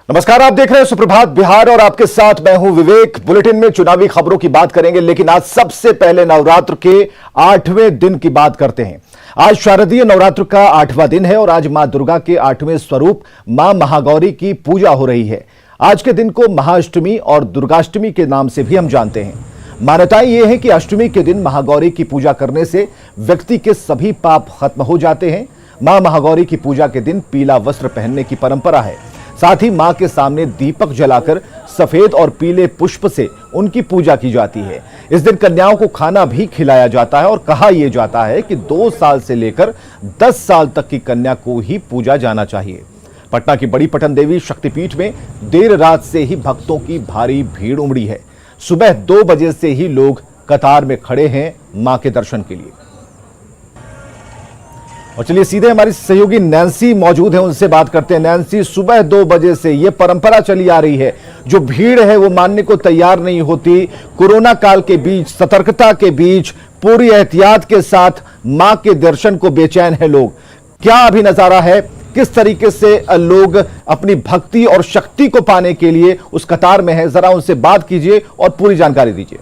नमस्कार, आप देख रहे हैं सुप्रभात बिहार और आपके साथ मैं हूं विवेक। बुलेटिन में चुनावी खबरों की बात करेंगे, लेकिन आज सबसे पहले नवरात्र के 8वें दिन की बात करते हैं। आज शारदीय नवरात्र का 8वां दिन है और आज मां दुर्गा के 8वें स्वरूप मां महागौरी की पूजा हो रही है। आज के दिन को महाअष्टमी और दुर्गाष्टमी के नाम से भी हम जानते हैं। मान्यताएं यह है कि अष्टमी के दिन महागौरी की पूजा करने से व्यक्ति के सभी पाप खत्म हो जाते हैं। मां महागौरी की पूजा के दिन पीला वस्त्र पहनने की परंपरा है। साथ ही मां के सामने दीपक जलाकर सफेद और पीले पुष्प से उनकी पूजा की जाती है। इस दिन कन्याओं को खाना भी खिलाया जाता है और कहा यह जाता है कि 2 साल से लेकर 10 साल तक की कन्या को ही पूजा जाना चाहिए। पटना की बड़ी पटन देवी शक्तिपीठ में देर रात से ही भक्तों की भारी भीड़ उमड़ी है। सुबह 2 बजे से ही लोग कतार में खड़े हैं मां के दर्शन के लिए। और चलिए सीधे हमारी सहयोगी नैन्सी मौजूद है, उनसे बात करते हैं। नैन्सी, सुबह 2 बजे से ये परंपरा चली आ रही है, जो भीड़ है वो मानने को तैयार नहीं होती। कोरोना काल के बीच, सतर्कता के बीच, पूरी एहतियात के साथ मां के दर्शन को बेचैन है लोग। क्या अभी नजारा है, किस तरीके से लोग अपनी भक्ति और शक्ति को पाने के लिए उस कतार में है, जरा उनसे बात कीजिए और पूरी जानकारी दीजिए।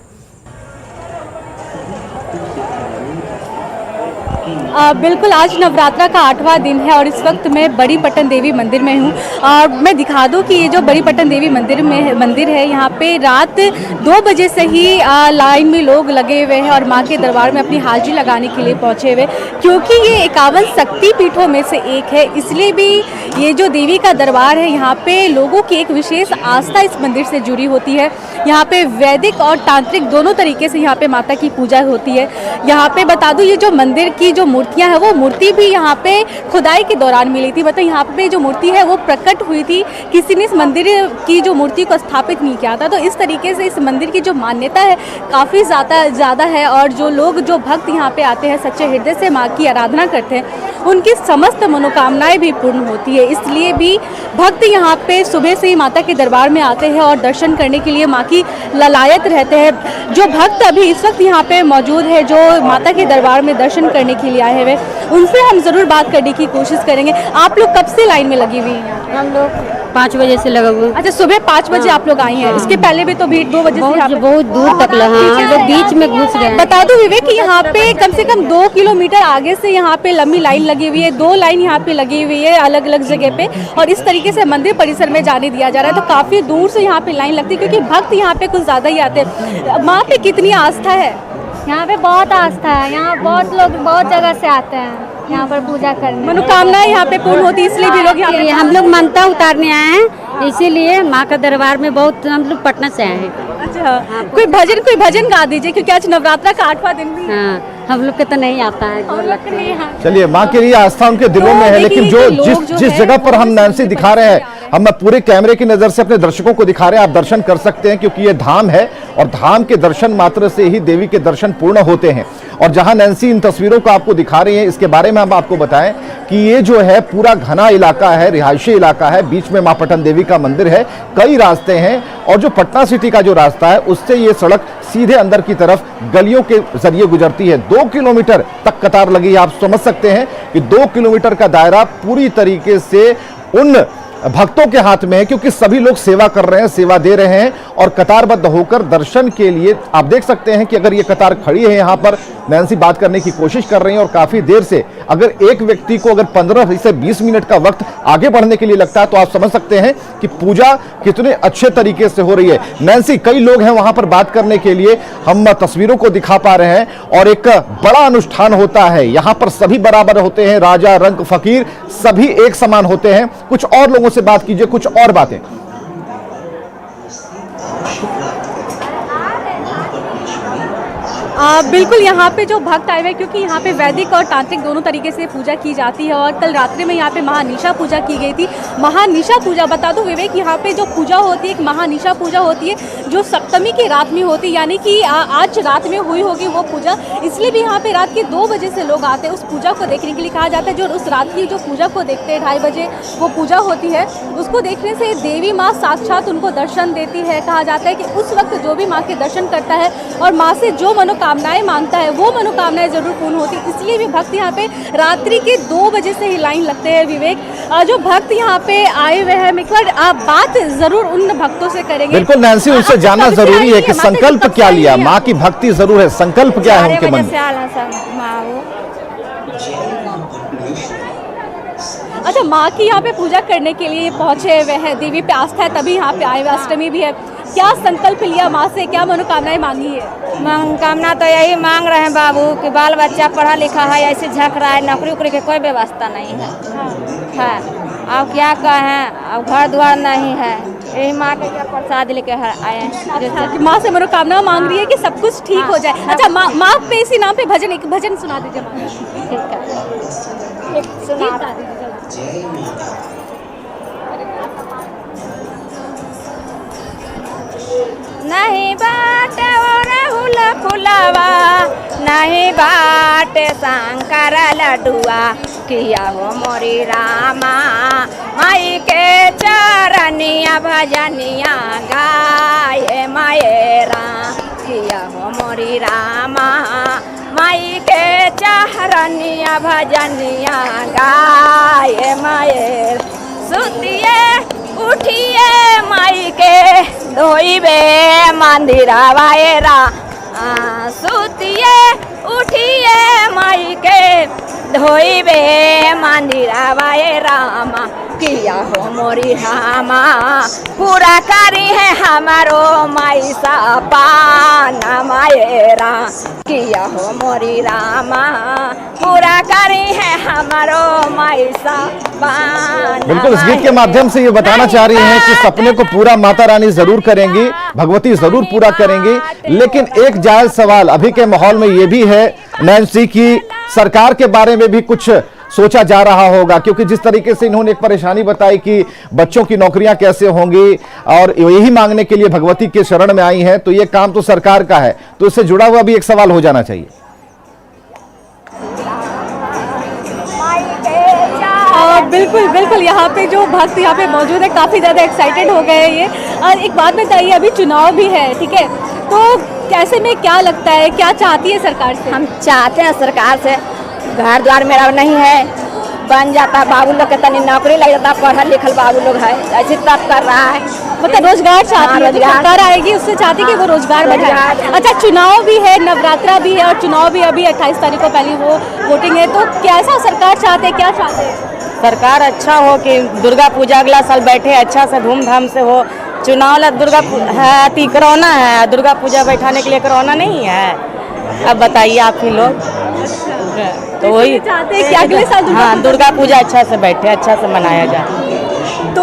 बिल्कुल, आज नवरात्रा का 8वां दिन है और इस वक्त मैं बड़ी पटन देवी मंदिर में हूँ। और मैं दिखा दूँ कि ये जो बड़ी पटन देवी मंदिर है, यहाँ पे रात 2 बजे से ही लाइन में लोग लगे हुए हैं और माँ के दरबार में अपनी हाजिरी लगाने के लिए पहुँचे हुए, क्योंकि ये 51 शक्ति पीठों में से एक है। इसलिए भी ये जो देवी का दरबार है, यहाँ पे लोगों की एक विशेष आस्था इस मंदिर से जुड़ी होती है। यहाँ पे वैदिक और तांत्रिक दोनों तरीके से यहाँ पे माता की पूजा होती है। यहाँ पे बता दूँ, ये जो मंदिर की जो मूर्तियां हैं, वो मूर्ति भी यहाँ पे खुदाई के दौरान मिली थी। मतलब यहाँ पे जो मूर्ति है वो प्रकट हुई थी, किसी ने इस मंदिर की जो मूर्ति को स्थापित नहीं किया था। तो इस तरीके से इस मंदिर की जो मान्यता है काफ़ी ज़्यादा है और जो लोग, जो भक्त यहाँ पे आते हैं, सच्चे हृदय से माँ की आराधना करते हैं, उनकी समस्त मनोकामनाएं भी पूर्ण होती है। इसलिए भी भक्त यहाँ पे सुबह से ही माता के दरबार में आते हैं और दर्शन करने के लिए माँ की ललायत रहते हैं। जो भक्त अभी इस वक्त यहाँ पे मौजूद है, जो माता के दरबार में दर्शन करने के लिए आए हुए, उनसे हम जरूर बात करने की कोशिश करेंगे। आप लोग कब से लाइन में लगी हुई हैं? हम लोग 5 बजे से लगा हुआ। अच्छा, सुबह 5 बजे आप लोग आई हैं। इसके पहले भी तो भीड़ 2 बजे से बहुत दूर तक लगा, हम लोग बीच में घुस गए। बता दो विवेक कि यहाँ पे कम से कम 2 किलोमीटर आगे से यहाँ पे लंबी लाइन लगी हुई है। 2 लाइन यहाँ पे लगी हुई है अलग अलग जगह पे, और इस तरीके से मंदिर परिसर में जाने दिया जा रहा है। तो काफी दूर से यहाँ पे लाइन लगती है, क्योंकि भक्त यहाँ पे कुछ ज्यादा ही आते हैं। माँ पे कितनी आस्था है? यहाँ पे बहुत आस्था है। यहाँ बहुत लोग बहुत जगह से आते हैं यहाँ पर पूजा करने। मनोकामनाएं यहाँ पे पूर्ण होती है, इसलिए भी लोग यहाँ पे। हम लोग मानता उतारने आए हैं, इसीलिए माँ का दरबार में बहुत हम लोग पटना से आए हैं। अच्छा, कोई भजन गा दीजिए, क्योंकि आज नवरात्रा का 8वां दिन भी है। हाँ, हम लोग के तो नहीं आता है। चलिए, माँ के लिए आस्था उनके दिलों में है, लेकिन जिस जगह पर हम नैन्सी दिखा रहे हैं, हम पूरे कैमरे की नजर से अपने दर्शकों को दिखा रहे हैं। आप दर्शन कर सकते हैं, क्योंकि ये धाम है और धाम के दर्शन मात्र से ही देवी के दर्शन पूर्ण होते हैं। और जहां नैन्सी इन तस्वीरों को आपको दिखा रही है, इसके बारे में हम आपको बताएं कि ये जो है पूरा घना इलाका है, रिहायशी इलाका है। बीच में मां पटन देवी का मंदिर है, कई रास्ते हैं, और जो पटना सिटी का जो रास्ता है, उससे ये सड़क सीधे अंदर की तरफ गलियों के जरिए गुजरती है। 2 किलोमीटर तक कतार लगी है। आप समझ सकते हैं कि 2 किलोमीटर का दायरा पूरी तरीके से उन भक्तों के हाथ में है, क्योंकि सभी लोग सेवा कर रहे हैं, सेवा दे रहे हैं और कतारबद्ध होकर दर्शन के लिए। आप देख सकते हैं कि अगर ये कतार खड़ी है, यहाँ पर नैन्सी बात करने की कोशिश कर रही है और काफी देर से, अगर एक व्यक्ति को अगर 15 से 20 मिनट का वक्त आगे बढ़ने के लिए लगता है, तो आप समझ सकते हैं कि पूजा कितने अच्छे तरीके से हो रही है। नैन्सी, कई लोग हैं वहां पर बात करने के लिए, हम तस्वीरों को दिखा पा रहे हैं, और एक बड़ा अनुष्ठान होता है यहाँ पर। सभी बराबर होते हैं, राजा, रंक, फकीर सभी एक समान होते हैं। कुछ और लोगों से बात कीजिए, कुछ और बातें। बिल्कुल, यहाँ पे जो भक्त आए हुए, क्योंकि यहाँ पे वैदिक और तांत्रिक दोनों तरीके से पूजा की जाती है। और कल रात्रि में यहाँ पे महानिशा पूजा की गई थी। महानिशा पूजा, बता दो विवेक, यहाँ पे जो पूजा होती है, एक महानिशा पूजा होती है, जो सप्तमी की रात में होती है, यानी कि आज रात में हुई होगी वो पूजा। इसलिए भी यहाँ पे रात के 2 बजे से लोग आते हैं उस पूजा को देखने के लिए। कहा जाता है जो उस रात की जो पूजा को देखते हैं, 2:30 बजे वो पूजा होती है, उसको देखने से देवी माँ साक्षात उनको दर्शन देती है। कहा जाता है कि उस वक्त जो भी माँ के दर्शन करता है और माँ से जो मनोकामना मनोकामनाएं मांगता है वो मनोकामनाएं जरूर पूर्ण होती है। इसलिए भी भक्त यहाँ पे रात्रि के 2 बजे से ही लाइन लगते हैं। विवेक, जो भक्त यहाँ पे आए हुए हैं, एक बार आप बात जरूर उन भक्तों से करेंगे। बिल्कुल नैन्सी, उनसे जानना जरूरी है कि संकल्प क्या लिया। माँ की भक्ति जरूर है, संकल्प क्या है उनके मन में? अच्छा, माँ की यहाँ पे पूजा करने के लिए पहुँचे हुए हैं, देवी पे आस्था है तभी यहाँ पे आए हुए, अष्टमी भी है। क्या संकल्प लिया माँ से, क्या मनोकामनाएं मांगी है? मनोकामना तो यही मांग रहे हैं बाबू कि बाल बच्चा पढ़ा लिखा है, ऐसे झक रहा है, नौकरी उकरी की कोई व्यवस्था नहीं है। अब क्या कहें, अब घर द्वार नहीं है, यही माँ के प्रसाद लेके आए हैं। माँ से मनोकामना मांग रही है कि सब कुछ ठीक हो जाए। अच्छा, माँ पे इसी नाम पे भजन, एक भजन सुना दीजिए माँ। ठीक है, सुना दीजिए। नहीं बाट राहुल फुलावा, नहीं बाट शंकर लडुआ, किया हो मोरी रामा माई के चरनिया भजनिया गाये मायरा, किया हो मोरी रामा माई के चरनिया भजनिया गाये मायर। सुतिए उठिए माई के धोइबे मंदिरा वायरा, सुतिए उठिए माई के धोइबे मंदिरा वायरा, किया हो मोरी रामा पूरा करी है हमारो माई सपना मायरा, किया हो मोरी रामा पूरा करी है हमारो माई सपना। बिल्कुल, इस गीत के माध्यम से ये बताना चाह रही हैं कि सपने को पूरा माता रानी जरूर करेंगी, भगवती जरूर पूरा करेंगी। लेकिन एक जायज सवाल अभी के माहौल में ये भी है नैन्सी की सरकार के बारे में भी कुछ सोचा जा रहा होगा, क्योंकि जिस तरीके से इन्होंने एक परेशानी बताई कि बच्चों की नौकरियां कैसे होंगी और यही मांगने के लिए भगवती के शरण में आई हैं, तो ये काम तो सरकार का है, तो इससे जुड़ा हुआ भी एक सवाल हो जाना चाहिए। बिल्कुल बिल्कुल, यहाँ पे जो भक्त यहाँ पे मौजूद है काफ़ी ज़्यादा एक्साइटेड हो गए हैं ये। और एक बात बताइए, अभी चुनाव भी है, ठीक है, तो कैसे में क्या लगता है, क्या चाहती है सरकार से? हम चाहते हैं सरकार से, घर द्वार मेरा नहीं है, बन जाता बाबू लोग के तनी नौकरी लग जाता, पढ़ल लिखल बाबू लोग है, ऐसे तब कर रहा है, मतलब रोजगार चाहती है, जो सरकार आएगी उससे चाहती है कि वो रोजगार बढ़ाए। अच्छा, चुनाव भी है, नवरात्रा भी है और चुनाव भी अभी 28 तारीख को पहली वो वोटिंग है, तो कैसा सरकार चाहते हैं, क्या चाहते हैं? सरकार अच्छा हो कि दुर्गा पूजा अगला साल बैठे अच्छा से धूमधाम से हो। चुनाव ला दुर्गा है, कोरोना है, दुर्गा पूजा बैठाने के लिए कोरोना नहीं है। अब बताइए आप ही लोग, तो वही चाहते हैं कि अगले साल दुर्गा पूजा अच्छा से बैठे, अच्छा से मनाया जाए। तो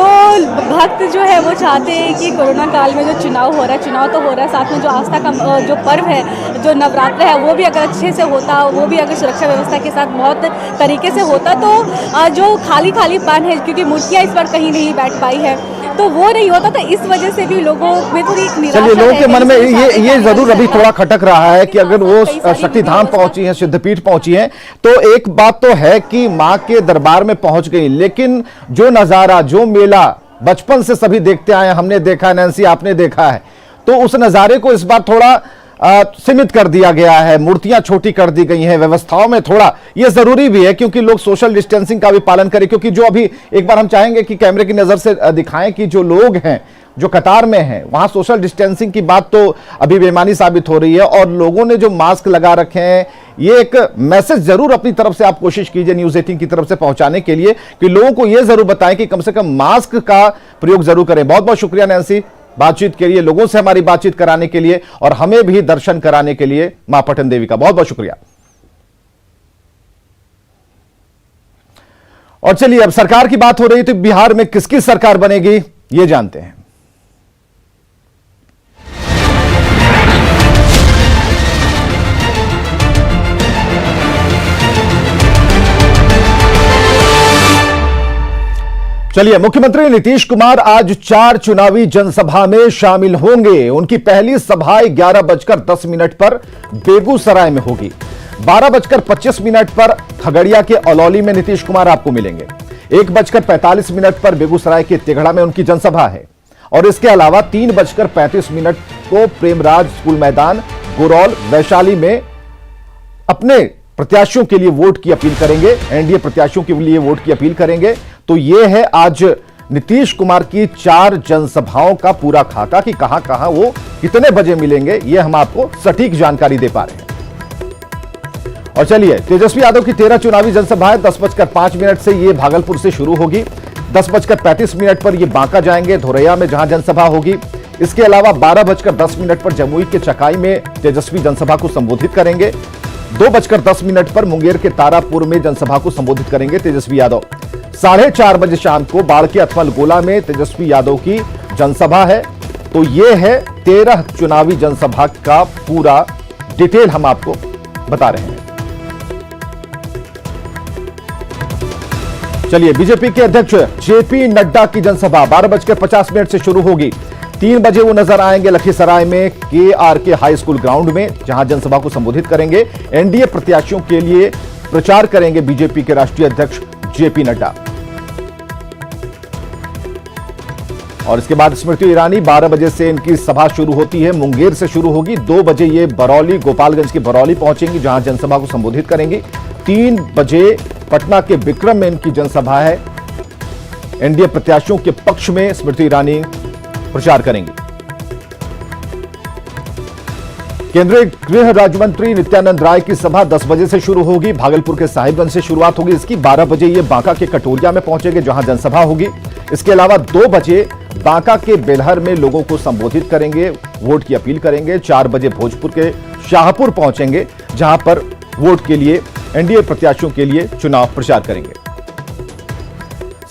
भक्त जो है वो चाहते हैं कि कोरोना काल में जो चुनाव हो रहा है, चुनाव तो हो रहा है, साथ में जो आस्था का जो पर्व है, जो नवरात्र है, वो भी अगर अच्छे से होता, वो भी अगर सुरक्षा व्यवस्था के साथ बहुत तरीके से होता, तो जो खाली पान है, क्योंकि मूर्तियाँ इस बार कहीं नहीं बैठ पाई है, तो वो नहीं होता, तो इस वजह से भी लोगों में थोड़ी निराशा है। लोगों के मन में ये जरूर अभी थोड़ा खटक रहा है कि अगर वो शक्तिधाम पहुंची है, सिद्धपीठ पहुंची है, तो एक बात तो है कि माँ के दरबार में पहुंच गई, लेकिन जो नजारा, जो मेला बचपन से सभी देखते आए, हमने देखा, नैन्सी आपने देखा है, तो उस नजारे को इस बार थोड़ा सीमित कर दिया गया है, मूर्तियां छोटी कर दी गई हैं, व्यवस्थाओं में थोड़ा ये जरूरी भी है क्योंकि लोग सोशल डिस्टेंसिंग का भी पालन करें। क्योंकि जो अभी एक बार हम चाहेंगे कि कैमरे की नजर से दिखाएं कि जो लोग हैं, जो कतार में हैं, वहां सोशल डिस्टेंसिंग की बात तो अभी बेमानी साबित हो रही है और लोगों ने जो मास्क लगा रखे हैं, ये एक मैसेज जरूर अपनी तरफ से आप कोशिश कीजिए न्यूज़ 18 की तरफ से पहुंचाने के लिए कि लोगों को यह जरूर बताएं कि कम से कम मास्क का प्रयोग जरूर करें। बहुत बहुत शुक्रिया नैन्सी, बातचीत के लिए, लोगों से हमारी बातचीत कराने के लिए और हमें भी दर्शन कराने के लिए मां पटन देवी का बहुत बहुत शुक्रिया। और चलिए, अब सरकार की बात हो रही थी, बिहार में किसकी सरकार बनेगी ये जानते हैं। चलिए, मुख्यमंत्री नीतीश कुमार आज 4 चुनावी जनसभा में शामिल होंगे। उनकी पहली सभा 11:10 पर बेगूसराय में होगी। 12:25 पर खगड़िया के अलौली में नीतीश कुमार आपको मिलेंगे। 1:45 पर बेगूसराय के तिघड़ा में उनकी जनसभा है और इसके अलावा 3:35 को प्रेमराज स्कूल मैदान, गोरौल, वैशाली में अपने प्रत्याशियों के लिए वोट की अपील करेंगे, एनडीए प्रत्याशियों के लिए वोट की अपील करेंगे। तो यह है आज नीतीश कुमार की 4 जनसभाओं का पूरा खाका कि कहां कहां वो कितने बजे मिलेंगे, यह हम आपको सटीक जानकारी दे पा रहे हैं। और चलिए, तेजस्वी यादव की 13 चुनावी जनसभाएं 10:05 से ये भागलपुर से शुरू होगी। 10:35 पर ये बांका जाएंगे, धोरैया में जहां जनसभा होगी। इसके अलावा 12:10 पर जमुई के चकाई में तेजस्वी जनसभा को संबोधित करेंगे। 2:10 पर मुंगेर के तारापुर में जनसभा को संबोधित करेंगे तेजस्वी यादव। 4:30 बजे शाम को बाढ़ के अथमलगोला में तेजस्वी यादव की जनसभा है। तो यह है 13 चुनावी जनसभा का पूरा डिटेल हम आपको बता रहे हैं। चलिए, बीजेपी के अध्यक्ष जेपी नड्डा की जनसभा 12:50 से शुरू होगी। 3 बजे वो नजर आएंगे लखीसराय में KRK हाई स्कूल ग्राउंड में, जहां जनसभा को संबोधित करेंगे। एनडीए प्रत्याशियों के लिए प्रचार करेंगे बीजेपी के राष्ट्रीय अध्यक्ष जेपी नड्डा। और इसके बाद स्मृति ईरानी 12 बजे से इनकी सभा शुरू होती है, मुंगेर से शुरू होगी। 2 बजे ये बरौली, गोपालगंज की बरौली पहुंचेंगी, जहां जनसभा को संबोधित करेंगी। 3 बजे पटना के विक्रम में इनकी जनसभा है। एनडीए प्रत्याशियों के पक्ष में स्मृति ईरानी प्रचार करेंगी। केंद्रीय गृह राज्य मंत्री नित्यानंद राय की सभा 10 बजे से शुरू होगी, भागलपुर के साहिबगंज से शुरुआत होगी इसकी। 12 बजे ये बांका के कटोरिया में पहुंचेंगे, जहां जनसभा होगी। इसके अलावा 2 बजे बांका के बेलहर में लोगों को संबोधित करेंगे, वोट की अपील करेंगे। 4 बजे भोजपुर के शाहपुर पहुंचेंगे, जहां पर वोट के लिए एनडीए प्रत्याशियों के लिए चुनाव प्रचार करेंगे।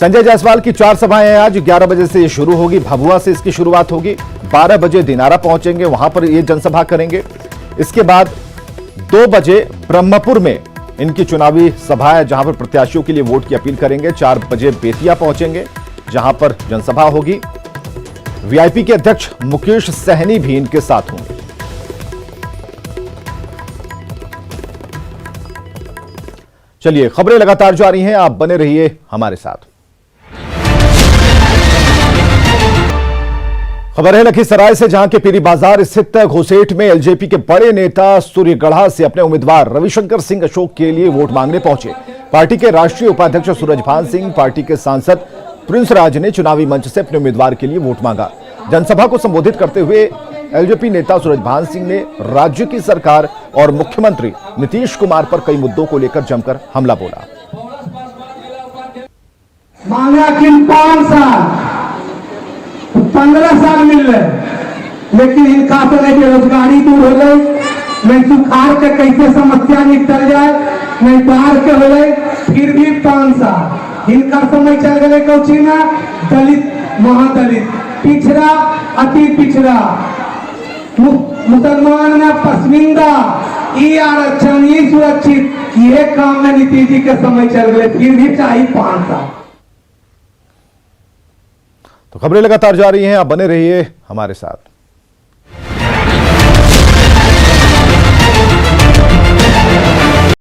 संजय जायसवाल की 4 सभाएं हैं आज। 11 बजे से ये शुरू होगी, भभुआ से इसकी शुरुआत होगी। 12 बजे दिनारा पहुंचेंगे, वहां पर ये जनसभा करेंगे। इसके बाद 2 बजे ब्रह्मपुर में इनकी चुनावी सभा है, जहां पर प्रत्याशियों के लिए वोट की अपील करेंगे। 4 बजे बेतिया पहुंचेंगे, जहां पर जनसभा होगी। वीआईपी के अध्यक्ष मुकेश सहनी भी इनके साथ होंगे। चलिए, खबरें लगातार जारी हैं, आप बने रहिए हमारे साथ। खबर है लखीसराय से, जहां के पीरी बाजार स्थित घोसेठ में एलजेपी के बड़े नेता सूर्यगढ़ा से अपने उम्मीदवार रविशंकर सिंह अशोक के लिए वोट मांगने पहुंचे। पार्टी के राष्ट्रीय उपाध्यक्ष सूरजभान सिंह, पार्टी के सांसद प्रिंस राज ने चुनावी मंच से अपने उम्मीदवार के लिए वोट मांगा। जनसभा को संबोधित करते हुए एलजेपी नेता सूरजभान सिंह ने राज्य की सरकार और मुख्यमंत्री नीतीश कुमार पर कई मुद्दों को लेकर जमकर हमला बोला। मांगा कि 5 साल 15 साल मिल रहे, लेकिन इनका तो नहीं बेरोजगारी दूर हो गई, नहीं सुखाड़ के कैसे समस्या निकल जाए, नहीं बाढ़ के हो गए। फिर भी 5 साल इनका समय चल गए कौची में, दलित, महादलित, पिछड़ा, अति पिछड़ा, मुसलमान में पसमिंदा, ये आरक्षण, ये सुरक्षित, ये काम में नीतीश जी के समय चल गए, फिर भी चाहिए 5 साल। तो खबरें लगातार जारी हैं, आप बने रहिए हमारे साथ।